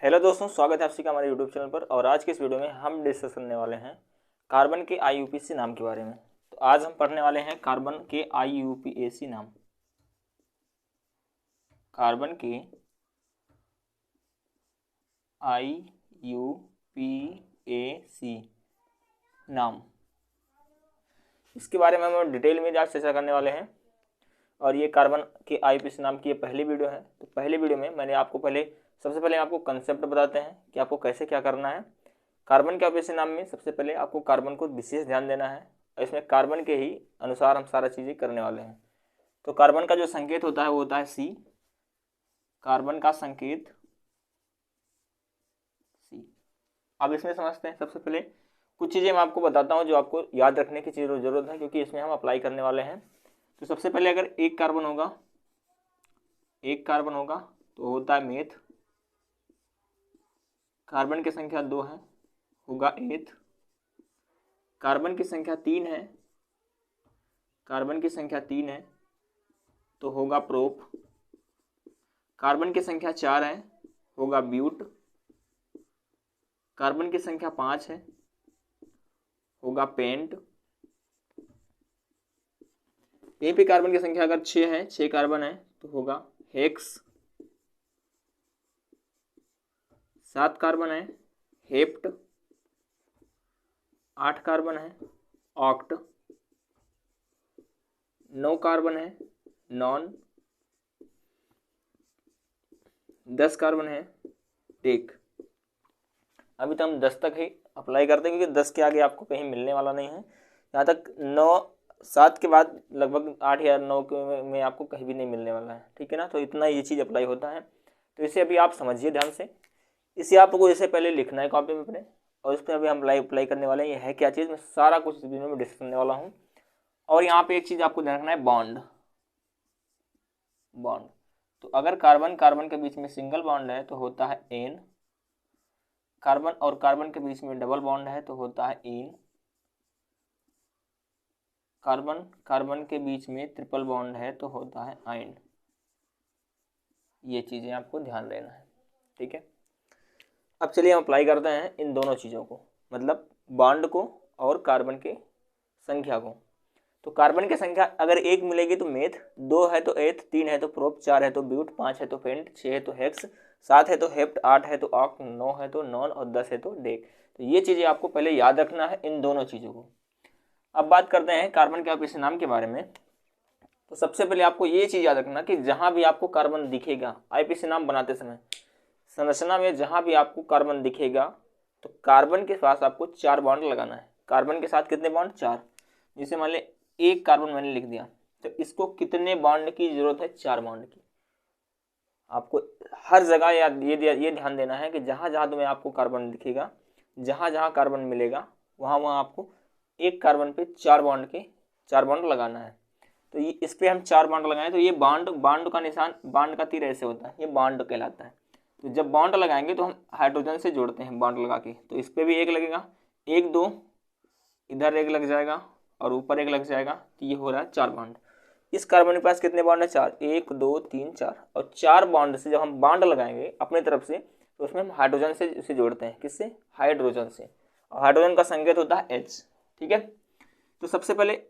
Hello दोस्तों, स्वागत है आप सभी का हमारे यूट्यूब चैनल पर। और आज के इस वीडियो में हम डिस्कस करने वाले हैं कार्बन के IUPAC नाम के बारे में। तो आज हम पढ़ने वाले हैं कार्बन के IUPAC नाम। कार्बन के IUPAC नाम, इसके बारे में हम डिटेल में आज चर्चा करने वाले हैं। और ये कार्बन के IUPAC नाम की ये पहली वीडियो है। तो पहली वीडियो में मैंने आपको सबसे पहले आपको कंसेप्ट बताते हैं कि आपको कैसे क्या करना है। कार्बन के IUPAC नाम में सबसे पहले आपको कार्बन को विशेष ध्यान देना है और इसमें कार्बन के ही अनुसार हम सारा चीज़ें करने वाले हैं। तो कार्बन का जो संकेत होता है वो होता है C। कार्बन का संकेत C। अब इसमें समझते हैं। सबसे पहले कुछ चीज़ें मैं आपको बताता हूँ जो आपको याद रखने की ज़रूरत है, क्योंकि इसमें हम अप्लाई करने वाले हैं। तो सबसे पहले अगर एक कार्बन होगा तो होता है मेथ। कार्बन की संख्या 2 है, होगा एथ। कार्बन की संख्या 3 है, तो होगा प्रोप। कार्बन की संख्या 4 है, होगा ब्यूट। कार्बन की संख्या 5 है, होगा पेंट। यहीं पे कार्बन की संख्या अगर 6 कार्बन है तो होगा हेक्स। 7 कार्बन है, हेप्ट। 8 कार्बन है, ऑक्ट। 9 कार्बन है, नॉन। 10 कार्बन है, टेक। अभी तो हम 10 तक ही अप्लाई करते हैं, क्योंकि 10 के आगे आपको कहीं मिलने वाला नहीं है। यहाँ तक 7 के बाद लगभग 8 या 9 में आपको कहीं भी नहीं मिलने वाला है, ठीक है ना। तो इतना ये चीज़ अप्लाई होता है। तो इसे अभी आप समझिए ध्यान से। इसे आपको इससे पहले लिखना है कॉपी में अपने, और इस पर अभी हम अप्लाई करने वाले हैं। ये है क्या चीज़, मैं सारा कुछ इस वीडियो में डिस्कस करने वाला हूँ। और यहाँ पे एक चीज़ आपको ध्यान रखना है, बॉन्ड। तो अगर कार्बन के बीच में सिंगल बॉन्ड है तो होता है एन। कार्बन और कार्बन के बीच में डबल बॉन्ड है तो होता है इन। कार्बन के बीच में ट्रिपल बॉन्ड है तो होता है आइन। ये चीज़ें आपको ध्यान देना है, ठीक है। अब चलिए हम अप्लाई करते हैं इन दोनों चीज़ों को, मतलब बॉन्ड को और कार्बन के संख्या को। तो कार्बन की संख्या अगर 1 मिलेगी तो मेथ, 2 है तो एथ, 3 है तो प्रोप, 4 है तो ब्यूट, 5 है तो पेंट, 6 है तो हेक्स, 7 है तो हेप्ट, 8 है तो ऑक्ट, 9 है तो नॉन और 10 है तो डेक। तो ये चीज़ें आपको पहले याद रखना है, इन दोनों चीज़ों को। अब बात करते हैं कार्बन के IUPAC नाम के बारे में। तो सबसे पहले आपको ये चीज़ याद रखना कि जहाँ भी आपको कार्बन दिखेगा IUPAC नाम बनाते समय, संरचना में जहाँ भी आपको कार्बन दिखेगा तो कार्बन के पास आपको 4 बॉन्ड लगाना है। कार्बन के साथ कितने बॉन्ड, 4। जैसे मान ले एक कार्बन मैंने लिख दिया, तो इसको कितने बॉन्ड की जरूरत है, 4 बॉन्ड की। आपको हर जगह ये ध्यान देना है कि जहाँ जहाँ तुम्हें आपको कार्बन दिखेगा, जहाँ जहाँ कार्बन मिलेगा, वहाँ वहाँ आपको एक कार्बन पे 4 बॉन्ड लगाना है। तो ये इस पर हम 4 बॉन्ड लगाएं तो ये बॉन्ड का निशान, बॉन्ड का तीर ऐसे होता है, ये बॉन्ड कहलाता है। तो जब बॉन्ड लगाएंगे तो हम हाइड्रोजन से जोड़ते हैं बॉन्ड लगा के। तो इस पर भी एक लगेगा, 1 2, इधर एक लग जाएगा और ऊपर एक लग जाएगा। तो ये हो रहा है 4 बॉन्ड। इस कार्बन के पास कितने बॉन्ड है, 4। 1 2 3 4। और 4 बॉन्ड से जब हम बॉन्ड लगाएंगे अपने तरफ से तो उसमें हम हाइड्रोजन से उसे जोड़ते हैं। किससे, हाइड्रोजन से। और हाइड्रोजन का संकेत होता है H, ठीक है। तो सबसे पहले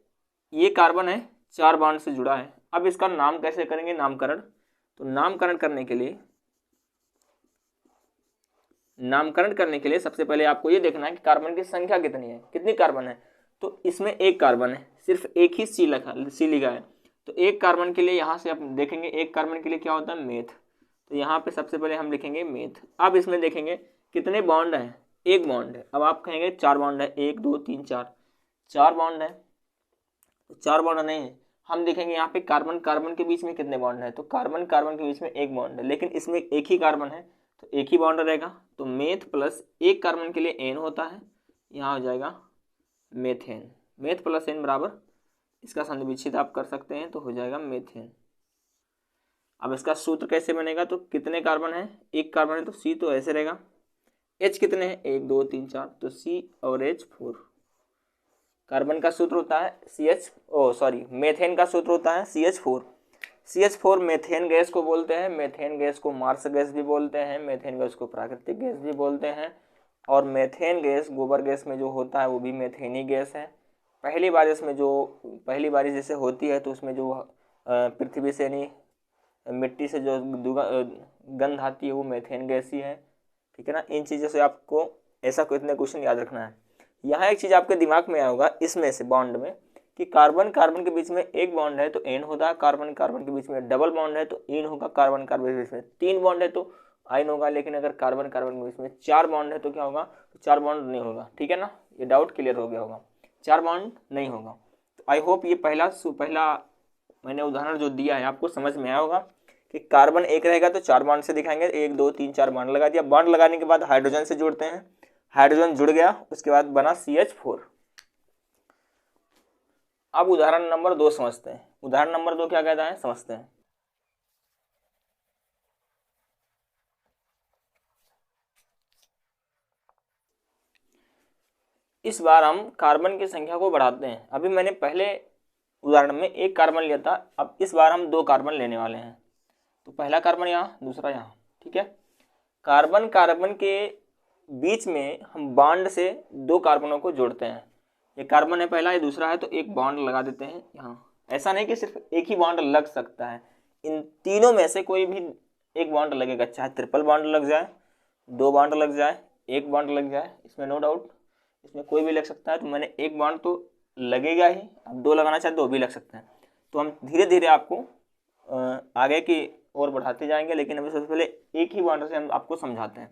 ये कार्बन है, 4 बॉन्ड से जुड़ा है। अब इसका नाम कैसे करेंगे, नामकरण। तो नामकरण करने के लिए सबसे पहले आपको ये देखना है कि कार्बन की संख्या कितनी है, कितनी कार्बन है। तो इसमें एक कार्बन है, सिर्फ एक ही सी लिखा है। तो एक कार्बन के लिए यहाँ से आप देखेंगे, एक कार्बन के लिए क्या होता है, मेथ। तो यहाँ पे सबसे पहले हम लिखेंगे मेथ। अब इसमें देखेंगे कितने बॉन्ड है, एक बॉन्ड है। अब आप कहेंगे 4 बॉन्ड है, 1 2 3 4, 4 बॉन्ड है। तो 4 बॉन्ड नहीं है, हम देखेंगे यहाँ पे कार्बन के बीच में कितने बॉन्ड है। तो कार्बन के बीच में एक बॉन्ड है, लेकिन इसमें एक ही कार्बन है तो एक ही बॉन्ड रहेगा। तो मेथ प्लस एक कार्बन के लिए एन होता है, यहाँ हो जाएगा मेथेन। मेथ प्लस एन बराबर, इसका संधिविच्छेद आप कर सकते हैं तो हो जाएगा मेथेन। अब इसका सूत्र कैसे बनेगा, तो कितने कार्बन है, एक कार्बन है तो सी, तो ऐसे रहेगा। एच कितने हैं, 1 2 3 4, तो सी और एच 4। कार्बन का सूत्र होता है मेथेन का सूत्र होता है CH4। CH4 मेथेन गैस को बोलते हैं, मेथेन गैस को मार्स गैस भी बोलते हैं, मेथेन गैस को प्राकृतिक गैस भी बोलते हैं। और मेथेन गैस गोबर गैस में जो होता है वो भी मेथेन ही गैस है। पहली बारिश जैसे होती है तो उसमें जो पृथ्वी से नहीं मिट्टी से जो गंध आती है वो मेथेन गैस ही है, ठीक है ना। इन चीज़ों से आपको ऐसा कोई इतने क्वेश्चन याद रखना है। यहाँ एक चीज़ आपके दिमाग में आया होगा इसमें से बॉन्ड में कि कार्बन कार्बन के बीच में एक बॉन्ड है तो एन होगा, कार्बन कार्बन के बीच में डबल बॉन्ड है तो इन होगा, कार्बन कार्बन के बीच में 3 बॉन्ड है तो आइन होगा। लेकिन अगर कार्बन कार्बन के बीच में 4 बॉन्ड है तो क्या होगा, तो 4 बॉन्ड नहीं होगा, ठीक है ना। ये डाउट क्लियर हो गया होगा, 4 बॉन्ड नहीं होगा। तो आई होप ये पहला मैंने उदाहरण जो दिया है आपको समझ में आया होगा कि कार्बन एक रहेगा तो 4 बॉन्ड से दिखाएंगे, 1 2 3 4 बॉन्ड लगा दिया। बॉन्ड लगाने के बाद हाइड्रोजन से जोड़ते हैं, हाइड्रोजन जुड़ गया, उसके बाद बना CH4। अब उदाहरण नंबर 2 समझते हैं। उदाहरण नंबर 2 क्या कहता है समझते हैं। इस बार हम कार्बन की संख्या को बढ़ाते हैं। अभी मैंने पहले उदाहरण में 1 कार्बन लिया था, अब इस बार हम 2 कार्बन लेने वाले हैं। तो पहला कार्बन यहाँ, दूसरा यहाँ, ठीक है। कार्बन कार्बन के बीच में हम बॉन्ड से 2 कार्बनों को जोड़ते हैं। ये कार्बन है पहला, ये दूसरा है, तो एक बॉन्ड लगा देते हैं यहाँ। ऐसा नहीं कि सिर्फ एक ही बॉन्ड लग सकता है, इन तीनों में से कोई भी एक बॉन्ड लगेगा, चाहे ट्रिपल बॉन्ड लग जाए, 2 बॉन्ड लग जाए, 1 बॉन्ड लग जाए, इसमें नो डाउट, इसमें कोई भी लग सकता है। तो मैंने 1 बॉन्ड तो लगेगा ही, अब 2 लगाना चाहे 2 भी लग सकते हैं। तो हम धीरे धीरे आपको आगे की ओर बढ़ाते जाएंगे, लेकिन अभी सबसे पहले एक ही बॉन्ड से हम आपको समझाते हैं।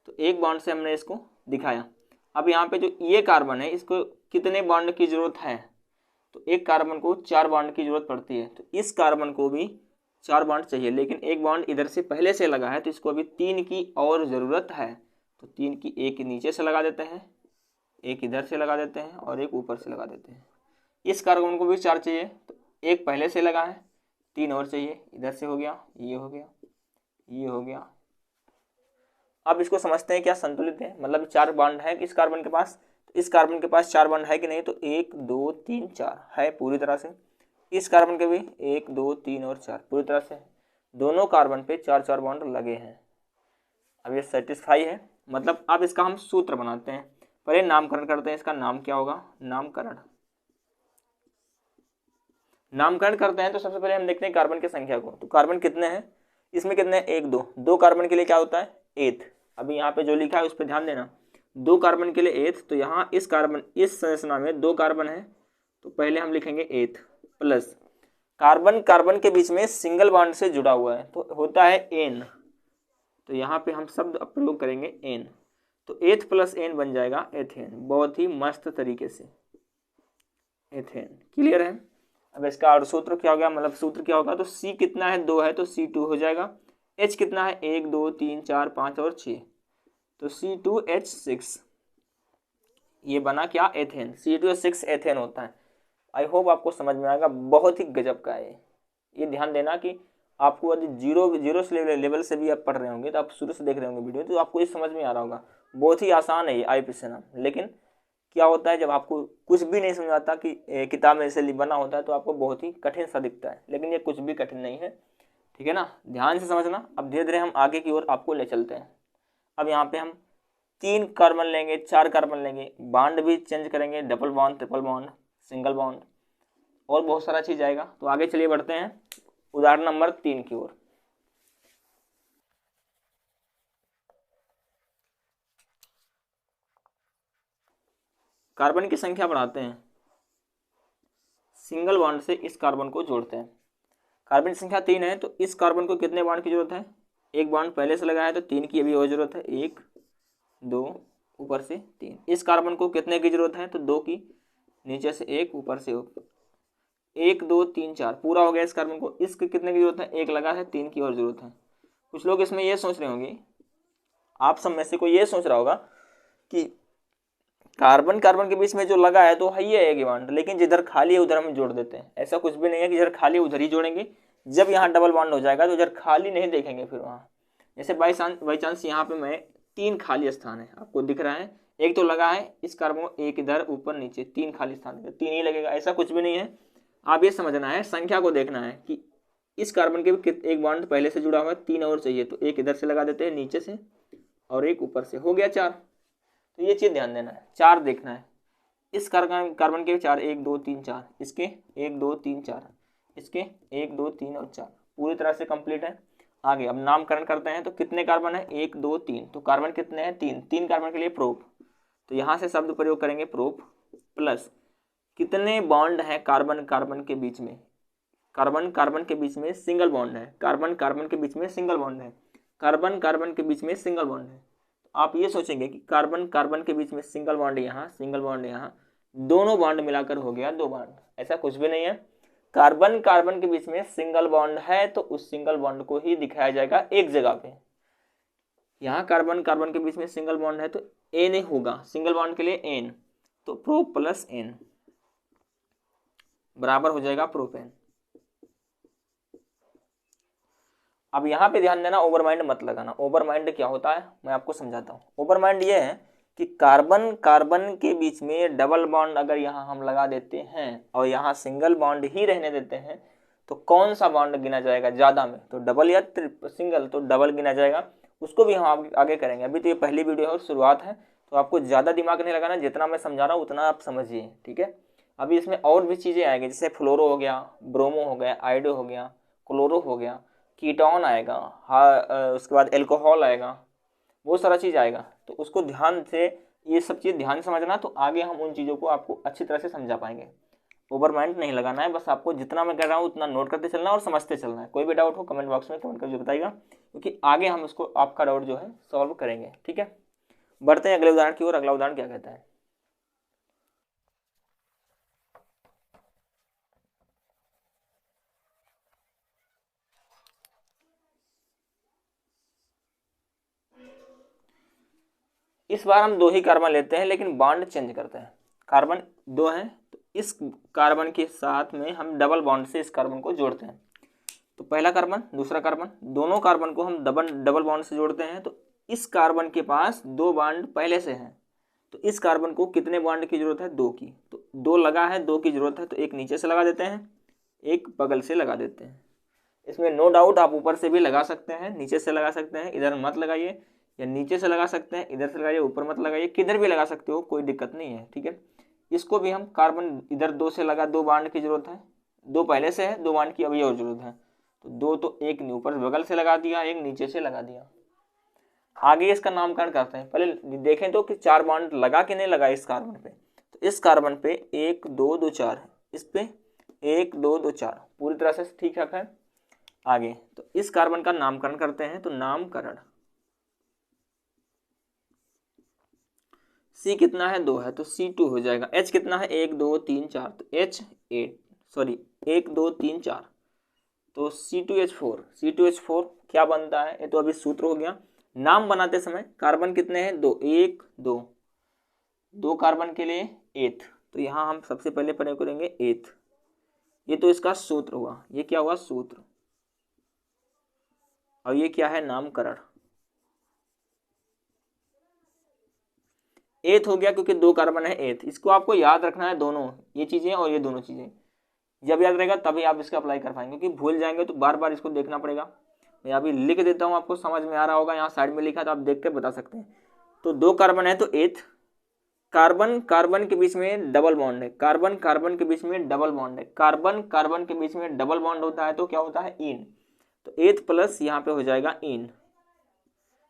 तो 1 बॉन्ड से हमने इसको दिखाया। अब यहाँ पे जो ये कार्बन है इसको कितने बॉन्ड की जरूरत है, तो एक कार्बन को 4 बॉन्ड की जरूरत पड़ती है। तो इस कार्बन को भी 4 बॉन्ड चाहिए, लेकिन 1 बॉन्ड इधर से पहले से लगा है तो इसको अभी 3 की और ज़रूरत है। तो 3 की, एक नीचे से लगा देते हैं, एक इधर से लगा देते हैं और एक ऊपर से लगा देते हैं। इस कार्बन को भी 4 चाहिए, तो एक पहले से लगा है, 3 और चाहिए, इधर से हो गया, ये हो गया, ये हो गया। अब इसको समझते हैं क्या संतुलित है, मतलब 4 बॉन्ड है इस कार्बन के पास। तो इस कार्बन के पास 4 बॉन्ड है कि नहीं, तो 1 2 3 4 है पूरी तरह से। इस कार्बन के भी 1 2 3 और 4 पूरी तरह से, दोनों कार्बन पे 4 बॉन्ड लगे हैं। अब ये सेटिस्फाई है, मतलब अब इसका हम सूत्र बनाते हैं। पहले नामकरण करते हैं, इसका नाम क्या होगा, नामकरण करते हैं। तो सबसे पहले हम देखते हैं कार्बन की संख्या को। तो कार्बन कितने हैं, इसमें कितने हैं, 1 2 कार्बन के लिए क्या होता है, एथ। अभी यहाँ पे जो लिखा है उस पर ध्यान देना, 2 कार्बन के लिए एथ। तो यहाँ इस संरचना में 2 कार्बन है, तो पहले हम लिखेंगे एथ प्लस कार्बन कार्बन के बीच में सिंगल बॉन्ड से जुड़ा हुआ है तो होता है एन। तो यहाँ पे हम शब्द प्रयोग करेंगे एन, तो एथ प्लस एन बन जाएगा एथेन। बहुत ही मस्त तरीके से एथेन, क्लियर है। अब इसका और सूत्र क्या हो गया, मतलब सूत्र क्या होगा, तो C कितना है, 2 है तो C2 हो जाएगा। H कितना है, 1 2 3 4 5 और 6, तो C2H6, ये बना क्या, एथेन। C2H6 एथेन होता है। आई होप आपको समझ में आएगा, बहुत ही गजब का है ये। ध्यान देना कि आपको यदि जीरो से लेवल से भी आप पढ़ रहे होंगे, तो आप शुरू से देख रहे होंगे वीडियो, तो आपको ये समझ में आ रहा होगा। बहुत ही आसान है ये IUPAC नाम। लेकिन क्या होता है, जब आपको कुछ भी नहीं समझ आता कि किताब में ऐसे बना होता है तो आपको बहुत ही कठिन सा दिखता है, लेकिन ये कुछ भी कठिन नहीं है, ठीक है ना। ध्यान से समझना। अब धीरे धीरे हम आगे की ओर आपको ले चलते हैं। अब यहाँ पे हम 3 कार्बन लेंगे, 4 कार्बन लेंगे, बॉन्ड भी चेंज करेंगे, double bond, triple bond, single bond, और बहुत सारा चीज़ आएगा। तो आगे चलिए बढ़ते हैं उदाहरण नंबर 3 की ओर। कार्बन की संख्या बढ़ाते हैं, सिंगल बॉन्ड से इस कार्बन को जोड़ते हैं। कार्बन की संख्या 3 है, तो इस कार्बन को कितने बॉन्ड की जरूरत है, 1 बॉन्ड पहले से लगा है तो 3 की अभी और जरूरत है, 1 2 ऊपर से 3। इस कार्बन को कितने की जरूरत है, तो 2 की, नीचे से 1 ऊपर से 1 2 3 4 पूरा हो गया। इस कार्बन को, इसकी कितने की जरूरत है, 1 लगा है, 3 की और जरूरत है। कुछ लोग इसमें ये सोच रहे होंगे, आप सब में से कोई ये सोच रहा होगा कि कार्बन कार्बन के बीच में जो लगा है तो है ये एक बॉन्ड, लेकिन जिधर खाली है उधर हम जोड़ देते हैं। ऐसा कुछ भी नहीं है कि जिधर खाली है उधर ही जोड़ेंगे। जब यहाँ डबल बॉन्ड हो जाएगा तो इधर खाली नहीं देखेंगे फिर वहाँ। जैसे बाई चांस यहाँ पे मैं 3 खाली स्थान है, आपको दिख रहा है, एक तो लगा है इस कार्बन को, एक इधर ऊपर नीचे, 3 खाली स्थान, 3 ही लगेगा, ऐसा कुछ भी नहीं है। आप ये समझना है, संख्या को देखना है कि इस कार्बन के भी एक बॉन्ड पहले से जुड़ा हुआ है, 3 और चाहिए, तो एक इधर से लगा देते हैं नीचे से और एक ऊपर से, हो गया 4। तो ये चीज़ ध्यान देना है, 4 देखना है। इस कार्बन के 4, 1 2 3 4, इसके 1 2 3 4, इसके 1 2 3 और 4, पूरी तरह से कंप्लीट है। आगे अब नामकरण करते हैं, तो कितने कार्बन है, 1 2 3, तो कार्बन कितने हैं, 3, 3 कार्बन के लिए प्रोप, तो यहाँ से शब्द प्रयोग करेंगे प्रोप, प्लस कितने बॉन्ड है कार्बन कार्बन के बीच में, कार्बन कार्बन के बीच में सिंगल बॉन्ड है, कार्बन कार्बन के बीच में सिंगल बॉन्ड है, कार्बन कार्बन के बीच में सिंगल बॉन्ड है। आप ये सोचेंगे कि कार्बन कार्बन के बीच में सिंगल बॉन्ड यहाँ, सिंगल बॉन्ड यहाँ, दोनों बॉन्ड मिलाकर हो गया 2 बॉन्ड, ऐसा कुछ भी नहीं है। कार्बन कार्बन के बीच में सिंगल बॉन्ड है तो उस सिंगल बॉन्ड को ही दिखाया जाएगा एक जगह पे। यहाँ कार्बन कार्बन के बीच में सिंगल बॉन्ड है तो एन होगा, सिंगल बॉन्ड के लिए एन, तो प्रो प्लस एन बराबर हो जाएगा प्रोपेन। अब यहाँ पे ध्यान देना, ओवरमाइंड मत लगाना। ओवरमाइंड क्या होता है मैं आपको समझाता हूँ। ओवरमाइंड ये है कि कार्बन कार्बन के बीच में डबल बॉन्ड अगर यहाँ हम लगा देते हैं और यहाँ सिंगल बॉन्ड ही रहने देते हैं तो कौन सा बॉन्ड गिना जाएगा ज़्यादा में, तो डबल या सिंगल, तो डबल गिना जाएगा। उसको भी हम आगे करेंगे, अभी तो ये पहली वीडियो है और शुरुआत है, तो आपको ज़्यादा दिमाग नहीं लगाना, जितना मैं समझा रहा हूँ उतना आप समझिए, ठीक है। अभी इसमें और भी चीज़ें आएंगी, जैसे फ्लोरो हो गया, ब्रोमो हो गया, आइडो हो गया, क्लोरो हो गया, कीटोन आएगा, उसके बाद एल्कोहल आएगा, बहुत सारा चीज़ आएगा, तो उसको ध्यान से, ये सब चीज़ ध्यान से समझना, तो आगे हम उन चीज़ों को आपको अच्छी तरह से समझा पाएंगे। ओवरमाइंड नहीं लगाना है, बस आपको जितना मैं कह रहा हूँ उतना नोट करते चलना और समझते चलना है। कोई भी डाउट हो कमेंट बॉक्स में कमेंट करके बताइएगा, क्योंकि आगे हम उसको आपका डाउट जो है सॉल्व करेंगे, ठीक है। बढ़ते हैं अगले उदाहरण की ओर। अगला उदाहरण क्या कहता है, इस बार हम 2 ही कार्बन लेते हैं लेकिन बॉन्ड चेंज करते हैं। कार्बन 2 है तो इस कार्बन के साथ में हम डबल बॉन्ड से इस कार्बन को जोड़ते हैं। तो पहला कार्बन दूसरा कार्बन, दोनों कार्बन को हम डबल बॉन्ड से जोड़ते हैं। तो इस कार्बन के पास 2 बॉन्ड पहले से हैं, तो इस कार्बन को कितने बॉन्ड की जरूरत है, 2 की, तो 2 लगा है, 2 की जरूरत है, तो एक नीचे से लगा देते हैं, एक बगल से लगा देते हैं। इसमें नो डाउट आप ऊपर से भी लगा सकते हैं, नीचे से लगा सकते हैं, इधर मत लगाइए, या नीचे से लगा सकते हैं, इधर से लगाइए, ऊपर मत लगाइए, किधर भी लगा सकते हो, कोई दिक्कत नहीं है, ठीक है। इसको भी हम कार्बन इधर 2 से लगा, 2 बॉन्ड की जरूरत है, 2 पहले से है, 2 बॉन्ड की अभी और जरूरत है, तो 2 तो एक ऊपर बगल से लगा दिया, एक नीचे से लगा दिया। आगे इसका नामकरण करते हैं, पहले देखें तो कि 4 बॉन्ड लगा कि नहीं लगा इस कार्बन पे। तो इस कार्बन पे 1 2 2 4 है, इस पे 1 2 2 4 पूरी तरह से ठीक रखा है। आगे तो इस कार्बन का नामकरण करते हैं, तो नामकरण C कितना है, 2 है, तो C2 हो जाएगा। H कितना है, 1 2 3 4, तो H8 सॉरी 1 2 3 4, तो C2H4। C2H4 क्या बनता है, ये तो अभी सूत्र हो गया। नाम बनाते समय कार्बन कितने हैं, 2, 1 2, 2 कार्बन के लिए एथ, तो यहाँ हम सबसे पहले प्रयोग करेंगे एथ, ये तो इसका सूत्र हुआ। ये क्या हुआ, सूत्र, और ये क्या है, नामकरण। एथ हो गया क्योंकि 2 कार्बन है, एथ। इसको आपको याद रखना है, दोनों ये चीजें और ये दोनों चीजें जब याद रहेगा तभी आप इसका अप्लाई कर पाएंगे, क्योंकि भूल जाएंगे तो बार बार इसको देखना पड़ेगा। मैं अभी लिख देता हूँ, आपको समझ में आ रहा होगा, यहाँ साइड में लिखा है तो आप देख कर बता सकते हैं। तो 2 कार्बन है तो एथ, कार्बन कार्बन के बीच में डबल बॉन्ड है, कार्बन कार्बन के बीच में डबल बॉन्ड है, कार्बन कार्बन के बीच में डबल बॉन्ड होता है तो क्या होता है, इन, तो एथ प्लस यहाँ पे हो जाएगा इन,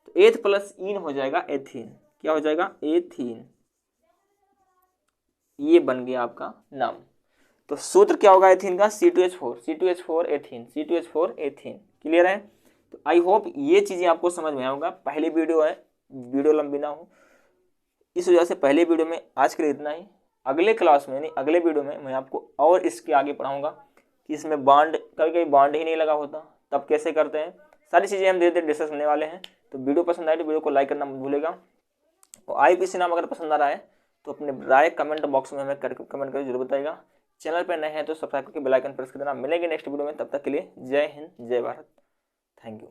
तो एथ प्लस इन हो जाएगा एथीन। क्या हो जाएगा, एथीन। ये बन गया आपका नाम। तो सूत्र क्या होगा एथीन का, C2H4, C2H4 ethene, C2H4 ethene. Clear है। तो आई होप ये चीजें आपको समझ में आएगा। पहली वीडियो है, वीडियो लंबी ना हो, इस वजह से पहले वीडियो में आज के लिए इतना ही। अगले क्लास में, नहीं अगले वीडियो में मैं आपको और इसके आगे पढ़ाऊंगा कि इसमें बॉन्ड, कभी कभी बॉन्ड ही नहीं लगा होता, तब कैसे करते हैं, सारी चीज़ें हम धीरे धीरे डिस्कस करने वाले हैं। तो वीडियो पसंद आए तो वीडियो को लाइक करना मत भूलेगा, और IPC नाम अगर पसंद आ रहा है तो अपने राय कमेंट बॉक्स में हमें कमेंट करके जरूर बताइएगा। चैनल पर नए हैं तो सब्सक्राइब करके बेल आइकन प्रेस कर देना। मिलेंगे नेक्स्ट वीडियो में, तब तक के लिए जय हिंद जय भारत, थैंक यू।